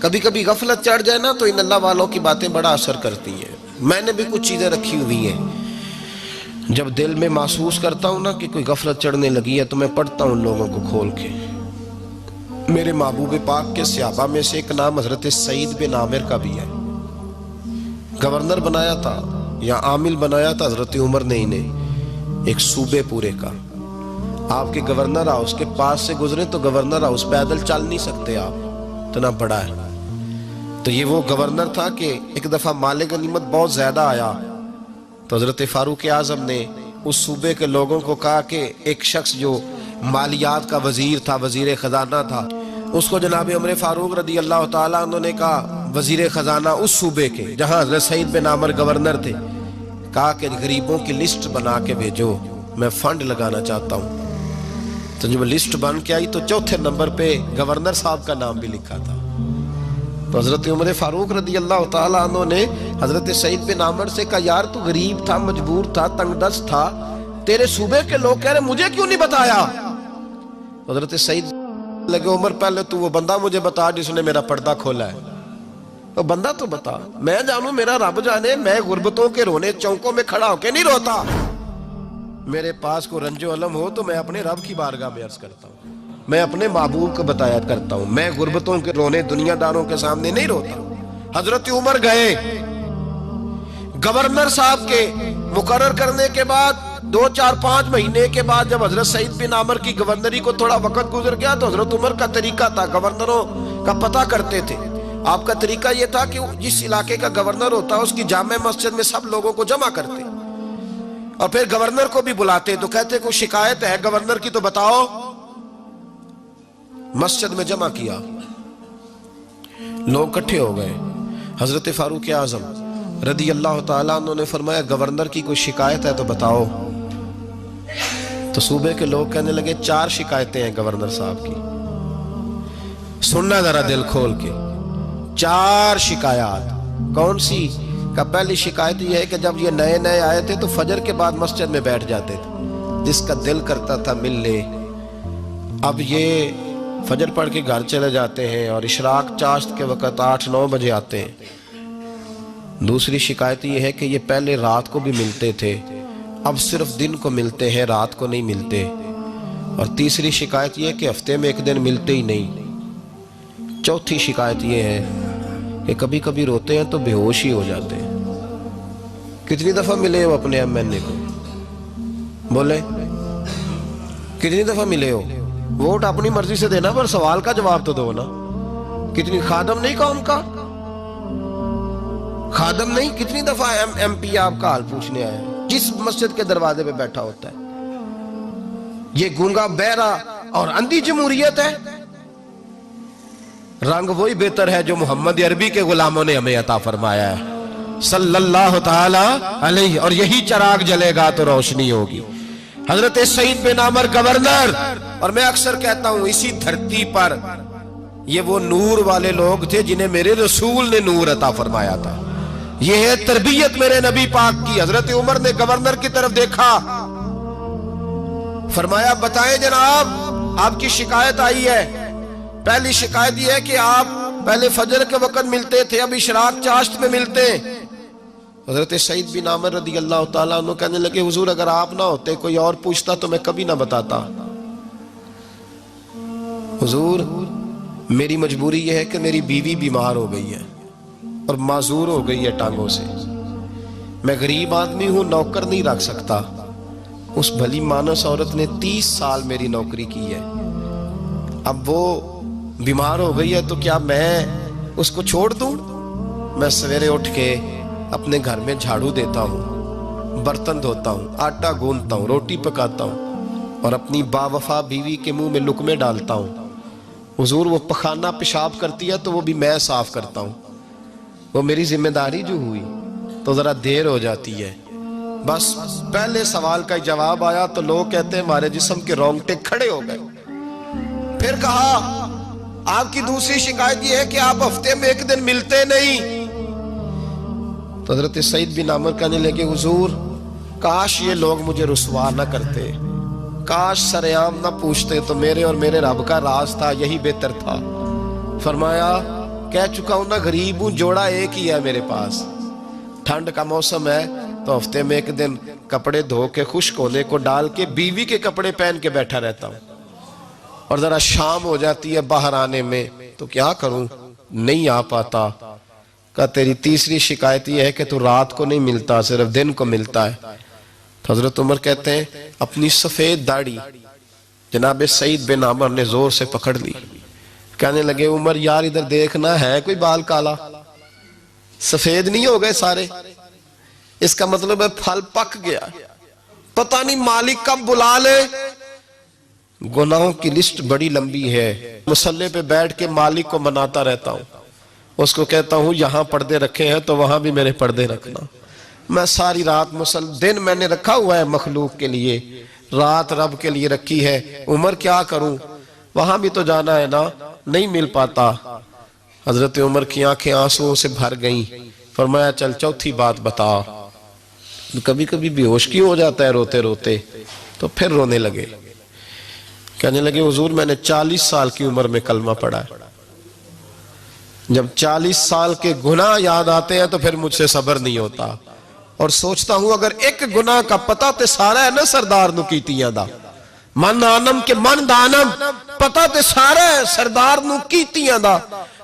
کبھی کبھی غفلت چڑھ جائے نا تو ان اللہ والوں کی باتیں بڑا اثر کرتی ہیں. میں نے بھی کچھ چیزیں رکھی ہوئی ہیں، جب دل میں محسوس کرتا ہوں نا کہ کوئی غفلت چڑھنے لگی ہے تو میں پڑھتا ہوں ان لوگوں کو کھول کے. میرے محبوب پاک کے صحابہ میں سے ایک نام حضرت سعید بن عامر کا بھی ہے. گورنر بنایا تھا یا عامل بنایا تھا حضرت عمر نے انہیں ایک صوبے پورے کا. آپ کے گورنر ہاؤس کے پاس سے گزرے تو گورنر ہاؤس پیدل چل نہیں سکتے آپ، اتنا بڑا ہے. تو یہ وہ گورنر تھا کہ ایک دفعہ مال غنیمت بہت زیادہ آیا تو حضرت فاروق اعظم نے اس صوبے کے لوگوں کو کہا کہ ایک شخص جو مالیات کا وزیر تھا، وزیر خزانہ تھا، اس کو جناب عمر فاروق رضی اللہ تعالیٰ عنہ نے کہا، وزیر خزانہ اس صوبے کے جہاں حضرت سعید بن عامر گورنر تھے، کہا کہ غریبوں کی لسٹ بنا کے بھیجو، میں فنڈ لگانا چاہتا ہوں. تو جب لسٹ بن کے آئی تو چوتھے نمبر پہ گورنر صاحب کا نام بھی لکھا تھا. تو حضرت عمر فاروق رضی اللہ تعالیٰ عنہ نے حضرت سعید بن عامر سے کہا، یار تو غریب تھا، مجبور تھا، تنگ دست تھا، تیرے صوبے کے لوگ کہہ رہے مجھے کیوں نہیں بتایا؟ حضرت سعید لگے، عمر پہلے تو وہ بندہ مجھے بتا جس نے میرا پردہ کھولا ہے. تو بندہ تو بتا، میں جانوں، میرا رب جانے، میں غربتوں کے رونے چوکوں میں کھڑا ہو کے نہیں روتا. میرے پاس کو رنج و علم ہو تو میں اپنے رب کی بارگاہ میں عرض کرتا ہوں، میں اپنے محبوب کو بتایا کرتا ہوں، میں غربتوں کے رونے دنیا داروں کے سامنے نہیں روتا. حضرت عمر گئے، گورنر صاحب کے مقرر کرنے کے بعد 2-4-5 مہینے کے بعد جب حضرت سعید بن عامر کی گورنری کو تھوڑا وقت گزر گیا تو حضرت عمر کا طریقہ تھا، گورنروں کا پتہ کرتے تھے. آپ کا طریقہ یہ تھا کہ جس علاقے کا گورنر ہوتا اس کی جامع مسجد میں سب لوگوں کو جمع کرتے اور پھر گورنر کو بھی بلاتے. تو کہتے کوئی شکایت ہے گورنر کی تو بتاؤ. مسجد میں جمع کیا، لوگ اکٹھے ہو گئے. حضرت فاروق اعظم رضی اللہ تعالیٰ عنہ نے فرمایا، گورنر کی کوئی شکایت ہے تو بتاؤ. تو صوبے کے لوگ کہنے لگے 4 شکایتیں ہیں گورنر صاحب کی. سننا ذرا دل کھول کے، 4 شکایات. کون سی؟ کہ پہلی شکایت یہ ہے کہ جب یہ نئے نئے آئے تھے تو فجر کے بعد مسجد میں بیٹھ جاتے تھے، جس کا دل کرتا تھا مل لے. اب یہ فجر پڑھ کے گھر چلے جاتے ہیں اور اشراق چاشت کے وقت 8-9 بجے آتے ہیں. دوسری شکایت یہ ہے کہ یہ پہلے رات کو بھی ملتے تھے، اب صرف دن کو ملتے ہیں، رات کو نہیں ملتے. اور تیسری شکایت یہ ہے کہ ہفتے میں ایک دن ملتے ہی نہیں. چوتھی شکایت یہ ہے کہ کبھی کبھی روتے ہیں تو بے ہوش ہی ہو جاتے ہیں. کتنی دفعہ ملے ہو اپنے ایم این اے کو؟ بولے کتنی دفعہ ملے ہو؟ ووٹ اپنی مرضی سے دینا پر سوال کا جواب تو دو نا. کتنی خادم نہیں قوم کا؟ خادم نہیں، کتنی دفعہ ایم پی آپ کا حال پوچھنے آئے جس مسجد کے دروازے پہ بیٹھا ہوتا ہے؟ یہ گونگا بہرا اور اندھی جمہوریت ہے؟ رنگ وہی بہتر ہے جو محمد عربی کے غلاموں نے ہمیں عطا فرمایا ہے صلی اللہ تعالی علیہ، اور یہی چراغ جلے گا تو روشنی ہوگی. حضرت سعید بن عامر گورنر، اور میں اکثر کہتا ہوں اسی دھرتی پر یہ وہ نور والے لوگ تھے جنہیں میرے رسول نے نور عطا فرمایا تھا. یہ ہے تربیت میرے نبی پاک کی. حضرت عمر نے گورنر کی طرف دیکھا، فرمایا بتائیں جناب آپ کی شکایت آئی ہے. پہلی شکایت یہ ہے کہ آپ پہلے فجر کے وقت ملتے تھے، اب اشراق چاشت میں ملتے. حضرت سعید بن عامر رضی اللہ تعالیٰ عنہ کہنے لگے، حضور اگر آپ نہ ہوتے کوئی اور پوچھتا تو میں کبھی نہ بتاتا. حضور میری مجبوری یہ ہے کہ میری بیوی بیمار ہو گئی ہے اور معذور ہو گئی ہے ٹانگوں سے. میں غریب آدمی ہوں، نوکر نہیں رکھ سکتا. اس بھلی مانس عورت نے 30 سال میری نوکری کی ہے، اب وہ بیمار ہو گئی ہے تو کیا میں اس کو چھوڑ دوں؟ میں سویرے اٹھ کے اپنے گھر میں جھاڑو دیتا ہوں، برتن دھوتا ہوں، آٹا گوندتا ہوں، روٹی پکاتا ہوں اور اپنی باوفا بیوی کے منہ میں لقمے ڈالتا ہوں. حضور وہ پخانہ پیشاب کرتی ہے تو وہ بھی میں صاف کرتا ہوں. وہ میری ذمہ داری جو ہوئی تو ذرا دیر ہو جاتی ہے. بس پہلے سوال کا جواب آیا تو لوگ کہتے ہیں ہمارے جسم کے رونگٹے کھڑے ہو گئے. پھر کہا آپ کی دوسری شکایت یہ ہے کہ آپ ہفتے میں ایک دن ملتے نہیں. تو حضرت سعید بن عامر کہنے لگے، حضور کاش یہ لوگ مجھے رسوا نہ کرتے، کاش سرعام نہ پوچھتے تو میرے اور میرے رب کا راز تھا، یہی بہتر تھا. فرمایا کہہ چکا ہوں نا غریب ہوں, جوڑا ایک ہی ہے میرے پاس. ٹھنڈ کا موسم ہے تو ہفتے میں ایک دن کپڑے دھو کے خشک ہونے کو ڈال کے بیوی کے کپڑے پہن کے بیٹھا رہتا ہوں, اور ذرا شام ہو جاتی ہے باہر آنے میں تو کیا کروں, نہیں آ پاتا. کہا تیری تیسری شکایت یہ ہے کہ تو رات کو نہیں ملتا, صرف دن کو ملتا ہے. تو حضرت عمر کہتے ہیں اپنی سفید داڑھی جناب سعید بن عمر نے زور سے پکڑ لی. کہنے لگے عمر یار ادھر دیکھنا, ہے کوئی بال کالا؟ سفید نہیں ہو گئے سارے؟ اس کا مطلب ہے پھل پک گیا, پتہ نہیں مالک کب بلا لے. گناہوں کی لسٹ بڑی لمبی ہے. مصلی پہ بیٹھ کے مالک کو مناتا رہتا ہوں, اس کو کہتا ہوں یہاں پردے رکھے ہیں تو وہاں بھی میرے پردے رکھنا. میں ساری رات دن میں نے رکھا ہوا ہے مخلوق کے لیے, رات رب کے لیے رکھی ہے. عمر کیا کروں, وہاں بھی تو جانا ہے نا, نہیں مل پاتا. حضرت عمر کی آنکھیں آنسوؤں سے بھر گئیں. فرمایا چل چوتھی بات بتا. کبھی کبھی بے ہوش کی ہو جاتا ہے روتے روتے, تو پھر رونے لگے. کہنے لگے حضور میں نے 40 سال کی عمر میں کلمہ پڑھا ہے. جب 40 سال کے گناہ یاد آتے ہیں تو پھر مجھ سے صبر نہیں ہوتا, اور سوچتا ہوں اگر ایک گناہ کا پتہ تے سارا ہے نا سردار نو کیتیاں دا, من آنم کے من دانم, پتہ تے سارا ہے سردار نو کیتیاں دا.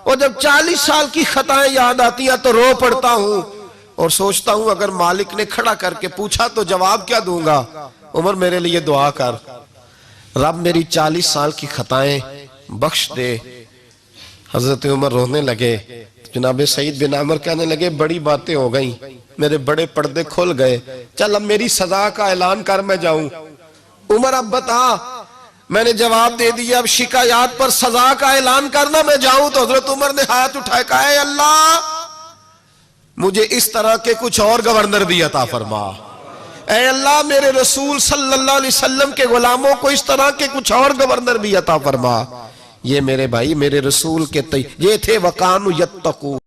اور جب 40 سال کی خطائیں یاد آتی ہیں تو رو پڑتا ہوں, اور سوچتا ہوں اگر مالک نے کھڑا کر کے پوچھا تو جواب کیا دوں گا. عمر میرے لیے دعا کر, رب میری 40 سال کی خطائیں بخش دے. حضرت عمر رونے لگے. جناب سعید بن عمر کہنے لگے بڑی باتیں ہو گئیں, میرے بڑے پردے کھل گئے, چل اب میری سزا کا اعلان کر میں جاؤں. عمر اب بتا. میں نے جواب دے دیا, اب شکایات پر سزا کا اعلان کرنا میں جاؤں. تو حضرت عمر نے ہاتھ اٹھائے کہا اے اللہ مجھے اس طرح کے کچھ اور گورنر بھی عطا فرما. اے اللہ میرے رسول صلی اللہ علیہ وسلم کے غلاموں کو اس طرح کے کچھ اور گورنر بھی عطا فرما. یہ میرے بھائی میرے رسول کے یہ تھے وَقَانُوا يَتَّقُونَ.